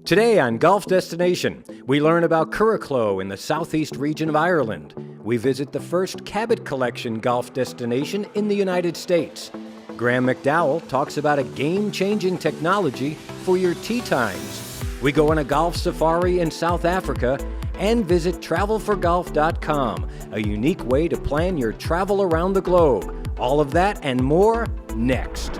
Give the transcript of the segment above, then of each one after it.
Today on Golf Destination, we learn about Curracloe in the southeast region of Ireland. We visit the first Cabot Collection golf destination in the United States. Graham McDowell talks about a game-changing technology for your tee times. We go on a golf safari in South Africa and visit travelforgolf.com, a unique way to plan your travel around the globe. All of that and more next.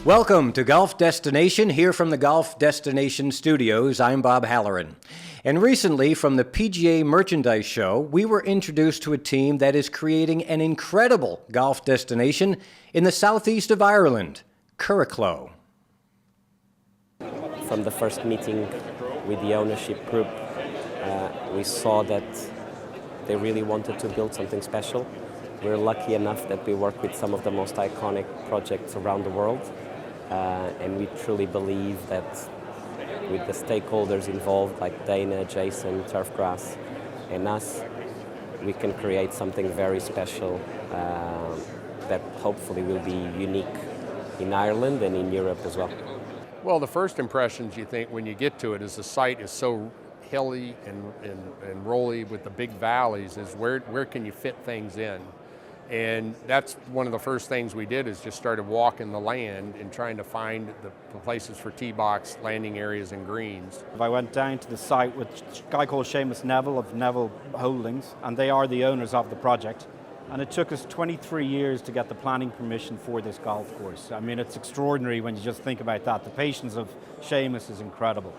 Welcome to Golf Destination, here from the Golf Destination Studios. I'm Bob Halloran. And recently, from the PGA Merchandise Show, we were introduced to a team that is creating an incredible golf destination in the southeast of Ireland, Curracloe. From the first meeting with the ownership group, we saw that they really wanted to build something special. We're lucky enough that we work with some of the most iconic projects around the world. And we truly believe that with the stakeholders involved, like Dana, Jason, Turfgrass, and us, we can create something very special that hopefully will be unique in Ireland and in Europe as well. Well, the first impressions you think when you get to it is the site is so hilly and rolly with the big valleys, is where can you fit things in? And that's one of the first things we did, is just started walking the land and trying to find the places for tee box, landing areas, and greens. I went down to the site with a guy called Seamus Neville of Neville Holdings, and they are the owners of the project. And it took us 23 years to get the planning permission for this golf course. I mean, it's extraordinary when you just think about that. The patience of Seamus is incredible.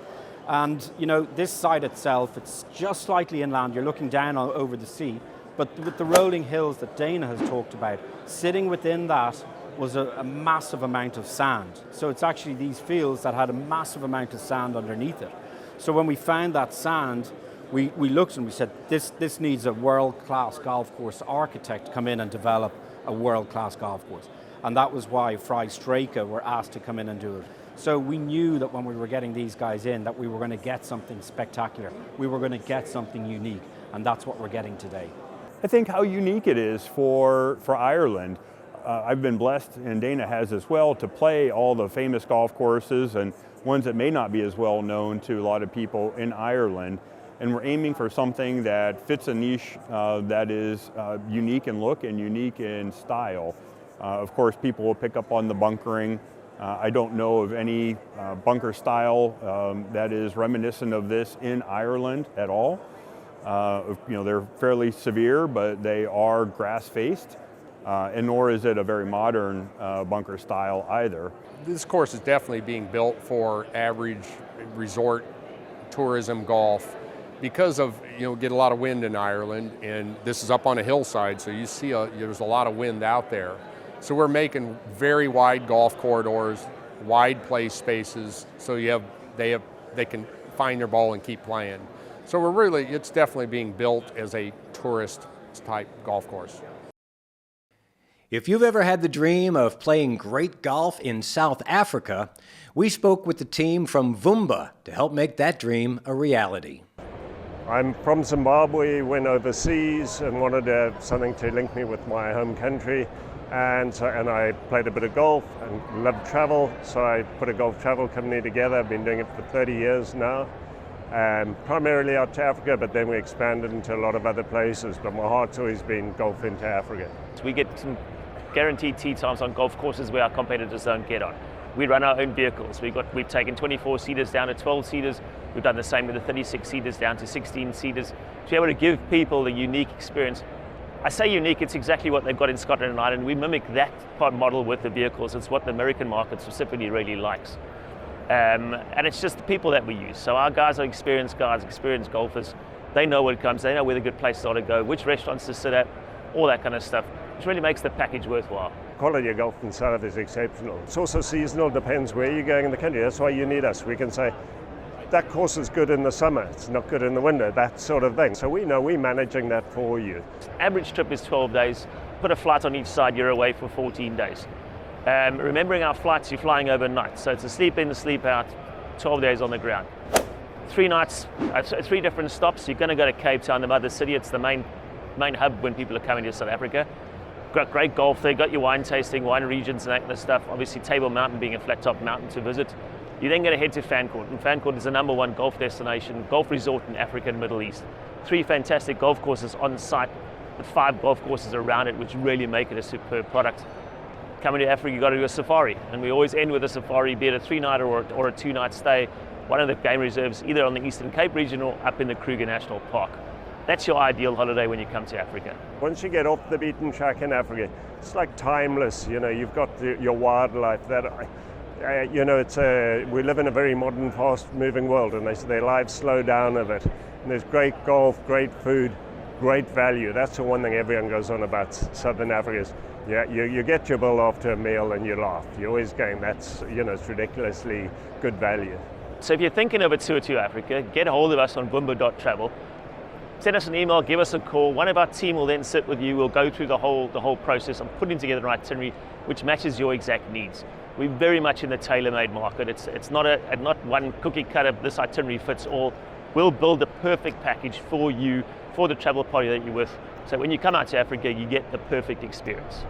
And you know, this site itself, it's just slightly inland. You're looking down over the sea. But with the rolling hills that Dana has talked about, sitting within that was a massive amount of sand. So it's actually these fields that had a massive amount of sand underneath it. So when we found that sand, we looked and we said, this needs a world-class golf course architect to come in and develop a world-class golf course. And that was why Fry Straker were asked to come in and do it. So we knew that when we were getting these guys in, that we were going to get something spectacular. We were going to get something unique, and that's what we're getting today. I think how unique it is for Ireland. I've been blessed, and Dana has as well, to play all the famous golf courses and ones that may not be as well known to a lot of people in Ireland. And we're aiming for something that fits a niche that is unique in look and unique in style. Of course, people will pick up on the bunkering. I don't know of any bunker style that is reminiscent of this in Ireland at all. They're fairly severe, but they are grass-faced, and nor is it a very modern bunker style either. This course is definitely being built for average resort tourism golf because of, get a lot of wind in Ireland, and this is up on a hillside, so you see there's a lot of wind out there. So we're making very wide golf corridors, wide play spaces, so they can find their ball and keep playing. So it's definitely being built as a tourist-type golf course. If you've ever had the dream of playing great golf in South Africa, we spoke with the team from Vumba to help make that dream a reality. I'm from Zimbabwe, went overseas and wanted to have something to link me with my home country. And I played a bit of golf and loved travel, so I put a golf travel company together. I've been doing it for 30 years now. Primarily out to Africa, but then we expanded into a lot of other places. But my heart's always been golf into Africa. We get some guaranteed tee times on golf courses where our competitors don't get on. We run our own vehicles. We've taken 24-seaters down to 12-seaters. We've done the same with the 36-seaters down to 16-seaters to be able to give people a unique experience. I say unique, it's exactly what they've got in Scotland and Ireland. We mimic that model with the vehicles. It's what the American market specifically really likes. And it's just the people that we use. So our guys are experienced guys, experienced golfers. They know what comes, they know where the good places are to go, which restaurants to sit at, all that kind of stuff, which really makes the package worthwhile. Quality of golf in South is exceptional. It's also seasonal, depends where you're going in the country. That's why you need us. We can say, that course is good in the summer, it's not good in the winter, that sort of thing. So we know we're managing that for you. Average trip is 12 days. Put a flight on each side, you're away for 14 days. Remembering our flights, you're flying overnight, so it's a sleep in, a sleep out, 12 days on the ground. 3 nights, 3 different stops. You're going to go to Cape Town, the mother city. It's the main hub when people are coming to South Africa. Got great golf there, got your wine tasting, wine regions and that kind of stuff. Obviously Table Mountain being a flat top mountain to visit. You're then going to head to Fancourt, and Fancourt is the #1 golf destination, golf resort in Africa and Middle East. 3 fantastic golf courses on site, with 5 golf courses around it, which really make it a superb product. Coming to Africa, you've got to do a safari, and we always end with a safari, be it a 3-night or a 2-night stay, one of the game reserves, either on the Eastern Cape region or up in the Kruger National Park. That's your ideal holiday when you come to Africa. Once you get off the beaten track in Africa, it's like timeless. You know, you've got your wildlife. You know, we live in a very modern, fast-moving world, and their lives slow down a bit. And there's great golf, great food, great value. That's the one thing everyone goes on about Southern Africa is, yeah, you get your bill after a meal and you laugh. You're always going, that's, you know, it's ridiculously good value. So if you're thinking of a tour to Africa, get a hold of us on Bumba.travel. Send us an email, give us a call. One of our team will then sit with you. We'll go through the whole process of putting together an itinerary which matches your exact needs. We're very much in the tailor-made market. It's not one cookie cutter, this itinerary fits all. We'll build the perfect package for you, for the travel party that you're with. So when you come out to Africa, you get the perfect experience.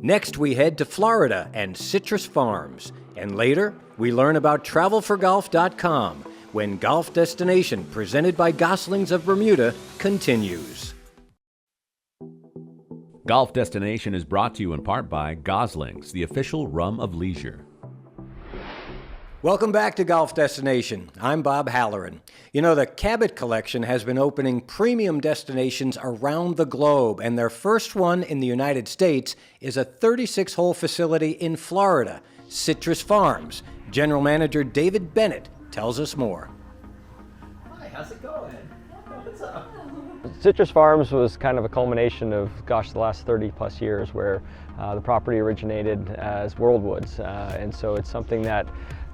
Next, we head to Florida and Citrus Farms. And later, we learn about TravelForGolf.com, when Golf Destination, presented by Goslings of Bermuda, continues. Golf Destination is brought to you in part by Goslings, the official rum of leisure. Welcome back to Golf Destination. I'm Bob Halloran. You know, the Cabot Collection has been opening premium destinations around the globe, and their first one in the United States is a 36-hole facility in Florida, Citrus Farms. General Manager David Bennett tells us more. Hi, how's it going? What's up? Citrus Farms was kind of a culmination of, the last 30 plus years where the property originated as Worldwoods. And so it's something that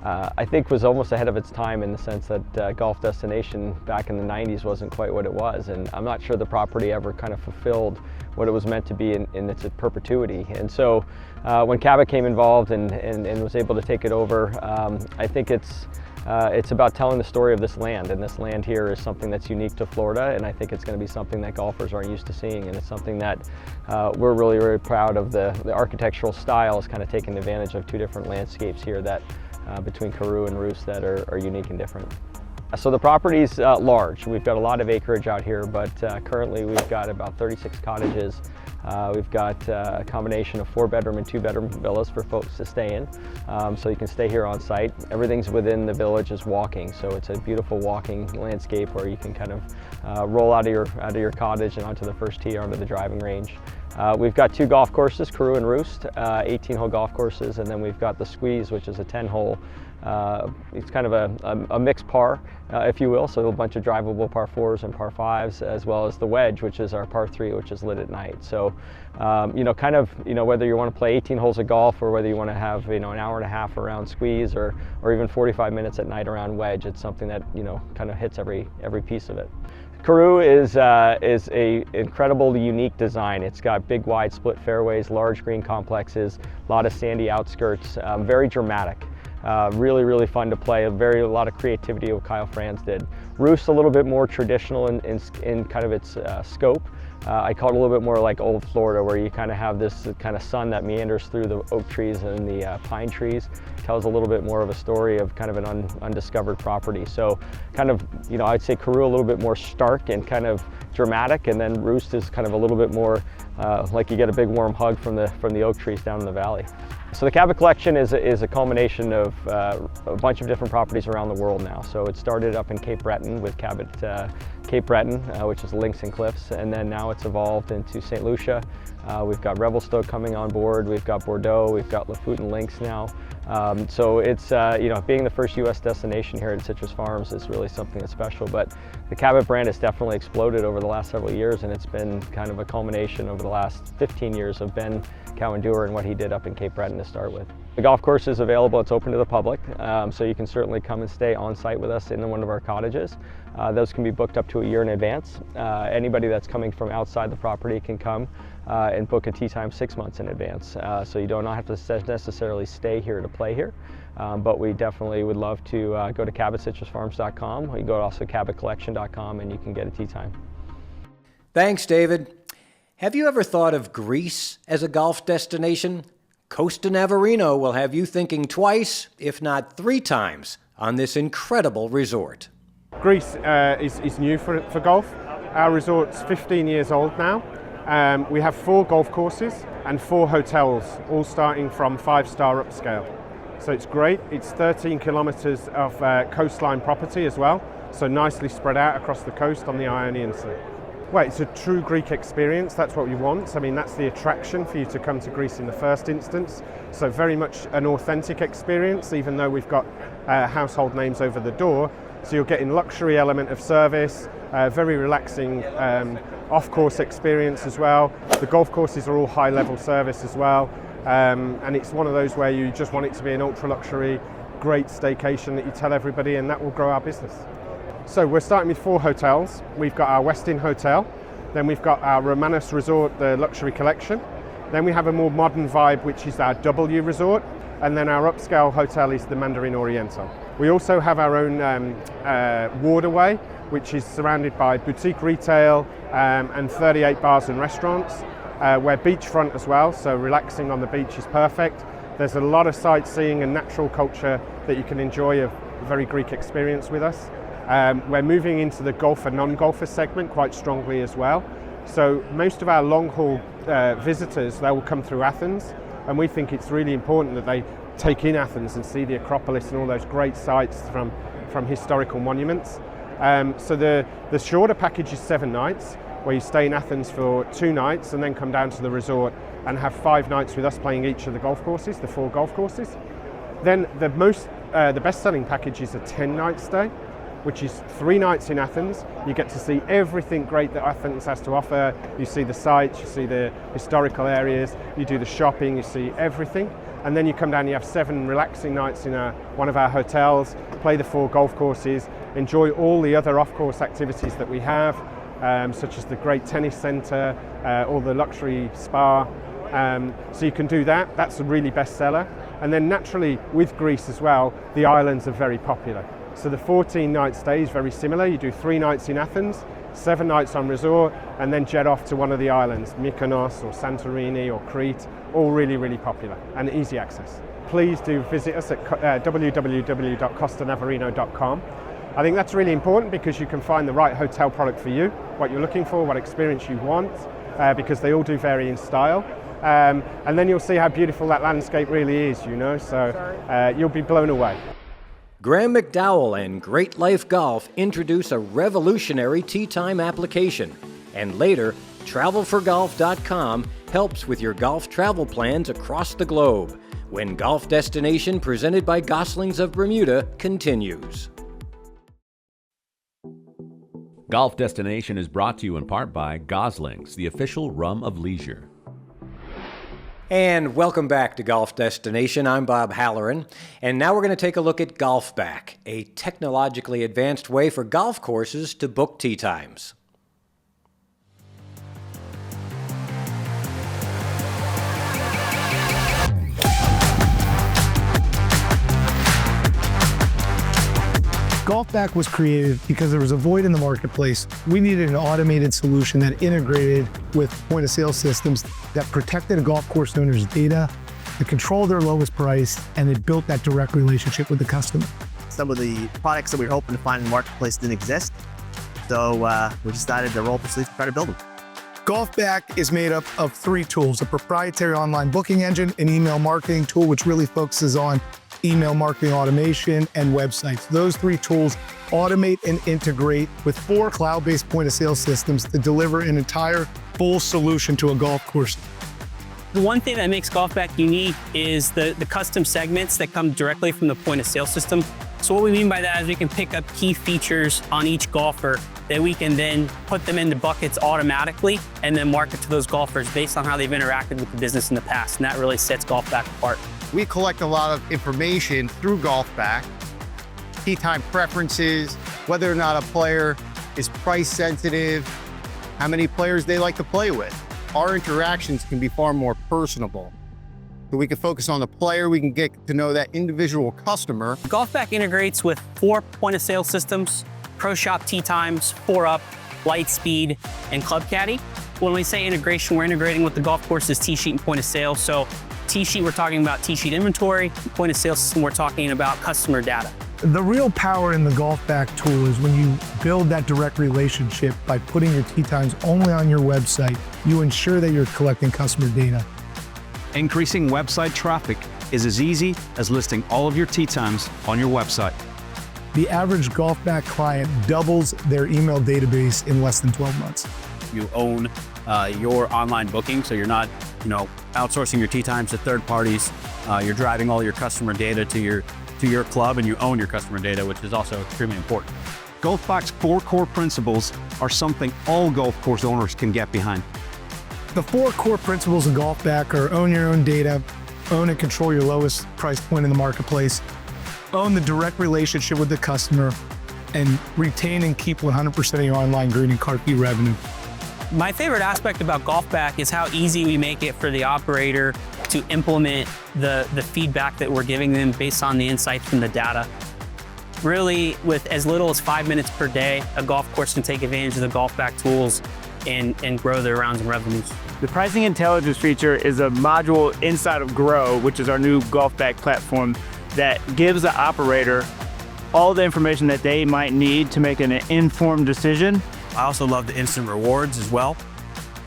I think was almost ahead of its time in the sense that Golf Destination back in the 90s wasn't quite what it was. And I'm not sure the property ever kind of fulfilled what it was meant to be in its perpetuity. And so when Cabot came involved and was able to take it over, I think it's about telling the story of this land, and this land here is something that's unique to Florida, and I think it's going to be something that golfers aren't used to seeing, and it's something that we're really, really proud of. The architectural style is kind of taking advantage of 2 different landscapes here that between Karoo and Roost that are unique and different. So the property's large. We've got a lot of acreage out here, but currently we've got about 36 cottages. We've got a combination of 4-bedroom and 2-bedroom villas for folks to stay in. So you can stay here on site. Everything's within the village is walking, so it's a beautiful walking landscape where you can kind of roll out of your cottage and onto the first tee or onto the driving range. We've got 2 golf courses, Karoo and Roost, 18-hole golf courses, and then we've got the Squeeze, which is a 10-hole. It's kind of a mixed par, if you will, so a bunch of drivable par 4s and par 5s, as well as the Wedge, which is our par 3, which is lit at night. So, whether you want to play 18 holes of golf or whether you want to have, an hour and a half around Squeeze or even 45 minutes at night around Wedge, it's something that, kind of hits every piece of it. Karoo is a incredible, unique design. It's got big, wide split fairways, large green complexes, a lot of sandy outskirts, very dramatic. Really, really fun to play. A lot of creativity what Kyle Franz did. Roost a little bit more traditional in kind of its scope. I call it a little bit more like old Florida, where you kind of have this kind of sun that meanders through the oak trees and the pine trees. Tells a little bit more of a story of kind of an undiscovered property. So kind of, I'd say Karoo a little bit more stark and kind of dramatic, and then Roost is kind of a little bit more like you get a big warm hug from the oak trees down in the valley. So the Cabot Collection is a culmination of a bunch of different properties around the world now. So it started up in Cape Breton with Cabot Cape Breton, which is Links and Cliffs, and then now it's evolved into St. Lucia. We've got Revelstoke coming on board, we've got Bordeaux, we've got Lafountain Links now. So it's, being the first U.S. destination here at Citrus Farms is really something that's special, but the Cabot brand has definitely exploded over the last several years, and it's been kind of a culmination over the last 15 years of Ben Cowan-Dewar and what he did up in Cape Breton to start with. The golf course is available, it's open to the public, so you can certainly come and stay on site with us in one of our cottages. Those can be booked up to a year in advance. Anybody that's coming from outside the property can come and book a tee time 6 months in advance. So you don't have to necessarily stay here to play here, but we definitely would love to go to CabotCitrusFarms.com. You can go to also CabotCollection.com and you can get a tee time. Thanks, David. Have you ever thought of Greece as a golf destination? Costa Navarino will have you thinking twice, if not 3 times, on this incredible resort. Greece is new for golf. Our resort's 15 years old now. We have 4 golf courses and 4 hotels, all starting from 5-star upscale. So it's great. It's 13 kilometers of coastline property as well, so nicely spread out across the coast on the Ionian Sea. Well, it's a true Greek experience. That's what we want. I mean, that's the attraction for you to come to Greece in the first instance. So very much an authentic experience, even though we've got household names over the door. So you're getting luxury element of service, very relaxing off-course experience as well. The golf courses are all high-level service as well. And it's one of those where you just want it to be an ultra-luxury, great staycation that you tell everybody, and that will grow our business. So we're starting with 4 hotels. We've got our Westin Hotel, then we've got our Romanos Resort, the Luxury Collection. Then we have a more modern vibe, which is our W Resort, and then our upscale hotel is the Mandarin Oriental. We also have our own Waterway, which is surrounded by boutique retail and 38 bars and restaurants. We're beachfront as well, so relaxing on the beach is perfect. There's a lot of sightseeing and natural culture that you can enjoy, a very Greek experience with us. We're moving into the golfer, non-golfer segment quite strongly as well. So most of our long-haul visitors, they will come through Athens, and we think it's really important that they take in Athens and see the Acropolis and all those great sites from historical monuments. So the shorter package is 7 nights, where you stay in Athens for 2 nights and then come down to the resort and have 5 nights with us playing each of the golf courses, the 4 golf courses. Then the best-selling package is a 10-night stay, which is 3 nights in Athens. You get to see everything great that Athens has to offer. You see the sites, you see the historical areas, you do the shopping, you see everything. And then you come down, you have 7 relaxing nights in one of our hotels, play the 4 golf courses, enjoy all the other off-course activities that we have, such as the great tennis centre, or the luxury spa. So you can do that. That's a really bestseller. And then naturally, with Greece as well, the islands are very popular. So the 14-night stay is very similar. You do 3 nights in Athens, 7 nights on resort, and then jet off to one of the islands, Mykonos or Santorini or Crete, all really, really popular and easy access. Please do visit us at www.costanavarino.com. I think that's really important because you can find the right hotel product for you, what you're looking for, what experience you want, because they all do vary in style. And then you'll see how beautiful that landscape really is, you know, so you'll be blown away. Graham McDowell and Great Life Golf introduce a revolutionary tee time application, and later, TravelForGolf.com helps with your golf travel plans across the globe when Golf Destination presented by Goslings of Bermuda continues. Golf Destination is brought to you in part by Goslings, the official rum of leisure. And welcome back to Golf Destination. I'm Bob Halloran, and now we're going to take a look at GolfBack, a technologically advanced way for golf courses to book tee times. GolfBack was created because there was a void in the marketplace. We needed an automated solution that integrated with point-of-sale systems that protected a golf course owner's data, that controlled their lowest price, and it built that direct relationship with the customer. Some of the products that we were hoping to find in the marketplace didn't exist, so we decided to roll up the sleeves and try to build them. GolfBack is made up of 3 tools: a proprietary online booking engine, an email marketing tool, which really focuses on email marketing automation, and websites. Those 3 tools automate and integrate with 4 cloud-based point-of-sale systems to deliver an entire full solution to a golf course. The one thing that makes GolfBack unique is the custom segments that come directly from the point-of-sale system. So what we mean by that is we can pick up key features on each golfer that we can then put them into buckets automatically and then market to those golfers based on how they've interacted with the business in the past. And that really sets GolfBack apart. We collect a lot of information through GolfBack, tee time preferences, whether or not a player is price sensitive, how many players they like to play with. Our interactions can be far more personable. So we can focus on the player, we can get to know that individual customer. GolfBack integrates with 4 point-of-sale systems, ProShop Tee Times, 4Up, Lightspeed, and Club Caddy. When we say integration, we're integrating with the golf course's tee sheet and point of sale. So tee sheet, we're talking about tee sheet inventory. Point of sale system, we're talking about customer data. The real power in the GolfBack tool is when you build that direct relationship by putting your tee times only on your website, you ensure that you're collecting customer data. Increasing website traffic is as easy as listing all of your tee times on your website. The average GolfBack client doubles their email database in less than 12 months. You own your online booking, so you're not, outsourcing your tee times to third parties. You're driving all your customer data to your club, and you own your customer data, which is also extremely important. GolfBack's 4 core principles are something all golf course owners can get behind. The 4 core principles of GolfBack are own your own data, own and control your lowest price point in the marketplace, own the direct relationship with the customer, and retain and keep 100% of your online green and cart fee revenue. My favorite aspect about GolfBack is how easy we make it for the operator to implement the feedback that we're giving them based on the insights from the data. Really, with as little as 5 minutes per day, a golf course can take advantage of the GolfBack tools and grow their rounds and revenues. The pricing intelligence feature is a module inside of Grow, which is our new GolfBack platform that gives the operator all the information that they might need to make an informed decision. I also love the instant rewards as well,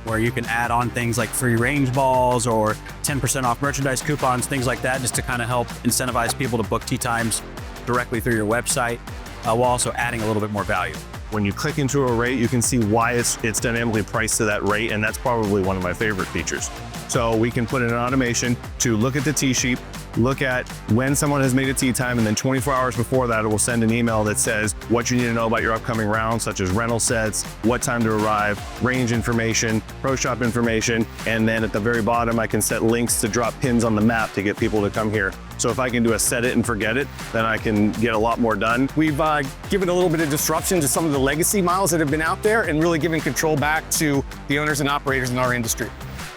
where you can add on things like free range balls or 10% off merchandise coupons, things like that, just to kind of help incentivize people to book tee times directly through your website, while also adding a little bit more value. When you click into a rate, you can see why it's dynamically priced to that rate, and that's probably one of my favorite features. So we can put in an automation to look at the tee sheet, look at when someone has made a tee time, and then 24 hours before that, it will send an email that says what you need to know about your upcoming round, such as rental sets, what time to arrive, range information, pro shop information, and then at the very bottom, I can set links to drop pins on the map to get people to come here. So if I can do a set it and forget it, then I can get a lot more done. We've given a little bit of disruption to some of the legacy models that have been out there and really given control back to the owners and operators in our industry.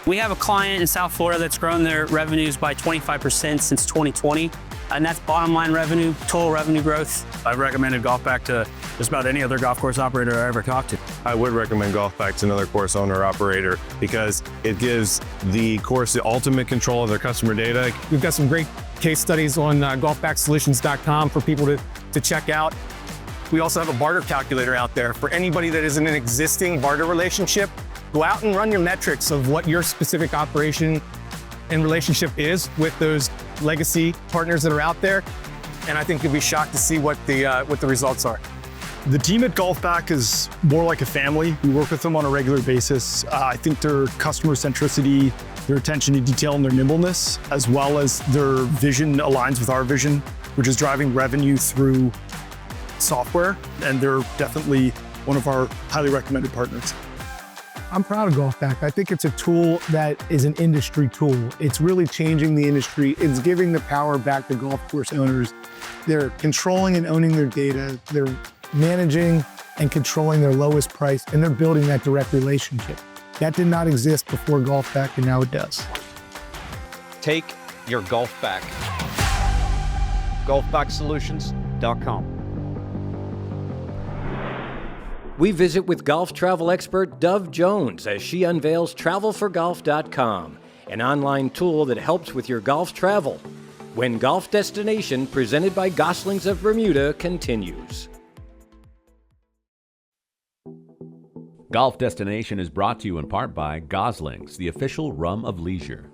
We have a client in South Florida that's grown their revenues by 25% since 2020, and that's bottom line revenue, total revenue growth. I've recommended GolfBack to just about any other golf course operator I ever talked to. I would recommend GolfBack to another course owner operator because it gives the course the ultimate control of their customer data. We've got some great case studies on golfbacksolutions.com for people to check out. We also have a barter calculator out there for anybody that is in an existing barter relationship. Go out and run your metrics of what your specific operation and relationship is with those legacy partners that are out there, and I think you'll be shocked to see what the results are. The team at GolfBack is more like a family. We work with them on a regular basis. I think their customer centricity, their attention to detail, and their nimbleness, as well as their vision aligns with our vision, which is driving revenue through software, and they're definitely one of our highly recommended partners. I'm proud of GolfBack. I think it's a tool that is an industry tool. It's really changing the industry. It's giving the power back to golf course owners. They're controlling and owning their data. They're managing and controlling their lowest price, and they're building that direct relationship. That did not exist before GolfBack, and now it does. Take your golf back. golfbacksolutions.com. We visit with golf travel expert Dove Jones as she unveils TravelForGolf.com, an online tool that helps with your golf travel. When Golf Destination, presented by Goslings of Bermuda, continues. Golf Destination is brought to you in part by Goslings, the official rum of leisure.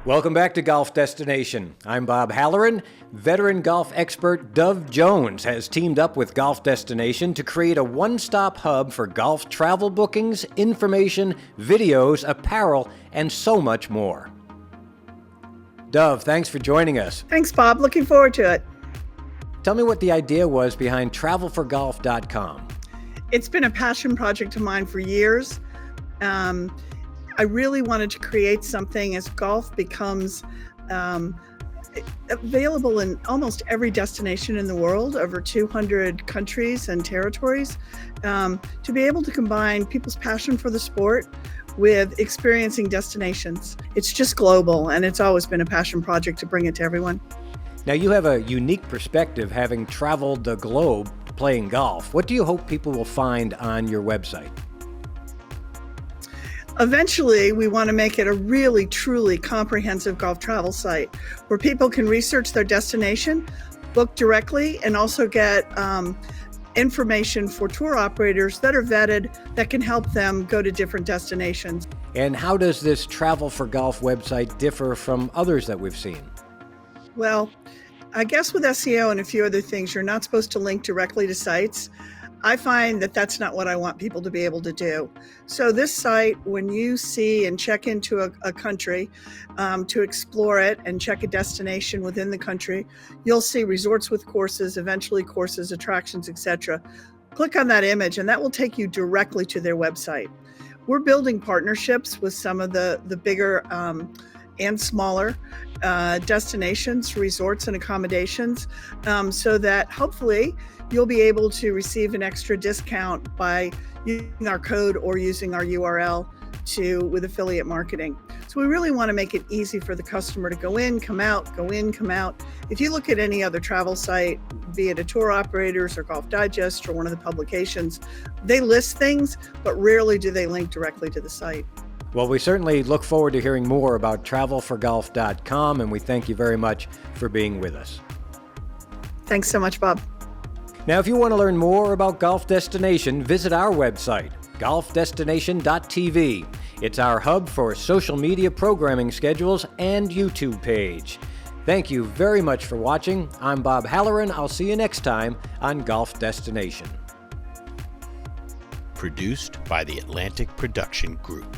Welcome back to Golf Destination. I'm Bob Halloran. Veteran golf expert Dove Jones has teamed up with Golf Destination to create a one-stop hub for golf travel bookings, information, videos, apparel, and so much more. Dove, thanks for joining us. Thanks, Bob. Looking forward to it. Tell me what the idea was behind TravelForGolf.com. It's been a passion project of mine for years. I really wanted to create something as golf becomes available in almost every destination in the world, over 200 countries and territories, to be able to combine people's passion for the sport with experiencing destinations. It's just global, and it's always been a passion project to bring it to everyone. Now, you have a unique perspective having traveled the globe playing golf. What do you hope people will find on your website? Eventually, we want to make it a really, truly comprehensive golf travel site where people can research their destination, book directly, and also get information for tour operators that are vetted that can help them go to different destinations. And how does this Travel for Golf website differ from others that we've seen? Well, I guess with SEO and a few other things, you're not supposed to link directly to sites. I find that that's not what I want people to be able to do. So this site, when you see and check into a country to explore it and check a destination within the country, you'll see resorts with courses, eventually courses, attractions, etc. Click on that image and that will take you directly to their website. We're building partnerships with some of the bigger and smaller destinations, resorts, and accommodations so that hopefully you'll be able to receive an extra discount by using our code or using our URL with affiliate marketing. So we really want to make it easy for the customer to go in, come out, go in, come out. If you look at any other travel site, be it a tour operators or Golf Digest or one of the publications, they list things, but rarely do they link directly to the site. Well, we certainly look forward to hearing more about travelforgolf.com, and we thank you very much for being with us. Thanks so much, Bob. Now, if you want to learn more about Golf Destination, visit our website, golfdestination.tv. It's our hub for social media programming schedules and YouTube page. Thank you very much for watching. I'm Bob Halloran. I'll see you next time on Golf Destination. Produced by the Atlantic Production Group.